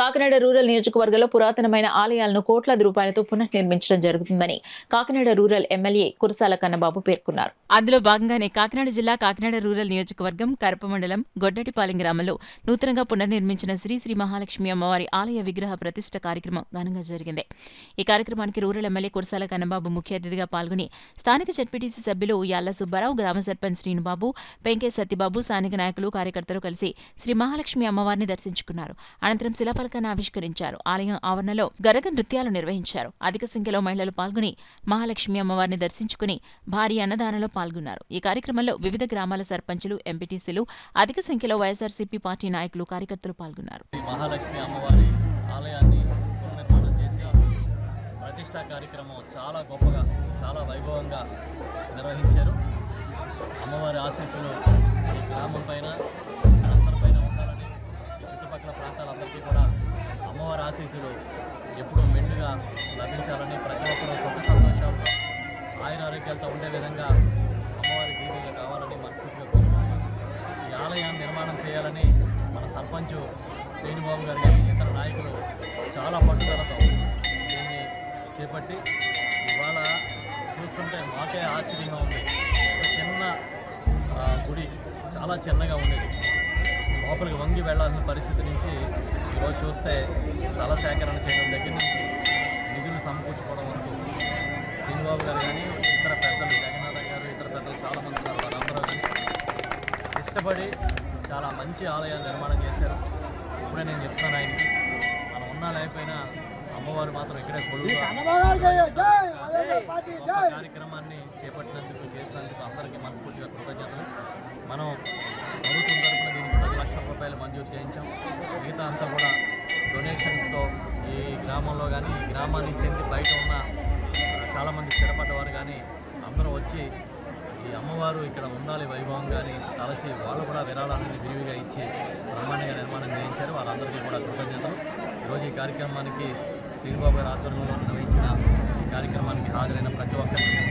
Kakinada rural నియోజకవర్గంలో పురాతనమైన ఆలయాలను కోట్లాది రూపాయలతో పునర్నిర్మించడం జరుగుతుందని కాకినాడ రూరల్ ఎమ్మెల్యే కురసాల కన్నబాబు పేర్కొన్నారు. అందులో భాగంగానే కాకినాడ జిల్లా కాకినాడ రూరల్ నియోజకవర్గం కరప మండలం గొడ్డటిపాలెం గ్రామంలో నూతనంగా పునర్నిర్మించిన శ్రీ శ్రీ మహాలక్ష్మి అమ్మవారి ఆలయ విగ్రహ ప్రతిష్ఠ కార్యక్రమం ఘనంగా జరిగింది. ఈ కార్యక్రమానికి రూరల్ ఎమ్మెల్యే కురసాల కన్నబాబు ముఖ్య అతిథిగా పాల్గొని స్థానిక జెడ్పీటీసీ సభ్యులు యాళ్ల సుబ్బారావు, గ్రామ సర్పంచ్ శ్రీనుబాబు, పెంకే సత్యబాబు, స్థానిక నాయకులు, కార్యకర్తలు కలిసి శ్రీ మహాలక్ష్మి అమ్మవారిని దర్శించుకున్నారు. అనంతరం శిలాఫలకాన్ని ఆవిష్కరించారు. ఆలయం ఆవరణలో గరగ నృత్యాలు నిర్వహించారు. అధిక సంఖ్యలో మహిళలు పాల్గొని మహాలక్ష్మి అమ్మవారిని దర్శించుకుని భారీ అన్నదానంలో పాల్గొన్నారు. ఈ కార్యక్రమంలో వివిధ గ్రామాల సర్పంచులు, ఎంపీటీసీలు, అధిక సంఖ్యలో వైఎస్ఆర్సీపీ పార్టీ నాయకులు, కార్యకర్తలు పాల్గొన్నారు. మహాలక్ష్మి అమ్మవారి ఆలయాన్ని పునర్నిర్మాణం చేసి ప్రతిష్టా కార్యక్రమం చాలా గొప్పగా, చాలా వైభవంగా నిర్వహించారు. అమ్మవారి ఆశీస్సులు ఈ గ్రామం పైన, అందరిపైన ఉండాలని, చుట్టుపక్కల ప్రాంతాలందరికీ కూడా అమ్మవారి ఆశీస్సులు ఎప్పుడూ మెండుగా లభించాలని, ప్రతి ఒక్కరూ సుఖ సంతోషాలతో ఆయురారోగ్యాలతో ఉండే విధంగా అమ్మవారి దీవెనలు కావాలని మనస్ఫూర్తిగా కోరుకుంటున్నాను. ఈ ఆలయాన్ని నిర్మాణం చేయాలని మన సర్పంచ్ శ్రీనుబాబు గారు కానీ ఇతర నాయకులు చాలా పట్టుదలతో దీన్ని చేపట్టి ఇవాళ చూస్తుంటే మాకే ఆశ్చర్యంగా ఉంది. చిన్న గుడి చాలా చిన్నగా ఉండేది. లోపలికి వంగి వెళ్లాల్సిన పరిస్థితి నుంచి ఈరోజు చూస్తే స్థల సేకరణ చేయడం దగ్గర నుంచి నిధులు సమకూర్చుకోవడం వరకు శ్రీనుబాబు గారు కానీ ఇతర పెద్దలు, జగన్నాథ గారు, ఇతర పెద్దలు చాలామంది ఉన్నారు. వాళ్ళందరూ ఇష్టపడి చాలా మంచి ఆలయాన్ని నిర్మాణం చేశారు. ఇప్పుడే నేను చెప్తాను ఆయనకి, మనం ఉన్నా లేకపోయినా అమ్మవారు మాత్రం ఇక్కడే కొలువుగా కార్యక్రమాన్ని చేపట్టినందుకు, చేసినందుకు అందరికీ మనస్ఫూర్తిగా కృతజ్ఞతలు. మనం ప్రభుత్వం తరఫున దీనికి 10 లక్షల రూపాయలు మంజూరు చేయించాం. మిగతా అంతా కూడా డొనేషన్స్తో ఈ గ్రామంలో కానీ, ఈ గ్రామానికి చెంది బయట ఉన్న చాలామంది స్థిరపడ్డవారు కానీ అందరూ వచ్చి ఈ అమ్మవారు ఇక్కడ ఉండాలి వైభవంగా అని తలచి వాళ్ళు కూడా విరాళాన్ని విరివిగా ఇచ్చి బ్రహ్మాండంగా నిర్మాణం చేయించారు. వాళ్ళందరికీ కూడా కృతజ్ఞతలు. ఈరోజు ఈ కార్యక్రమానికి శ్రీనుబాబు గారి ఆధ్వర్యంలో నిర్వహించిన ఈ కార్యక్రమానికి హాజరైన ప్రతి ఒక్కరికి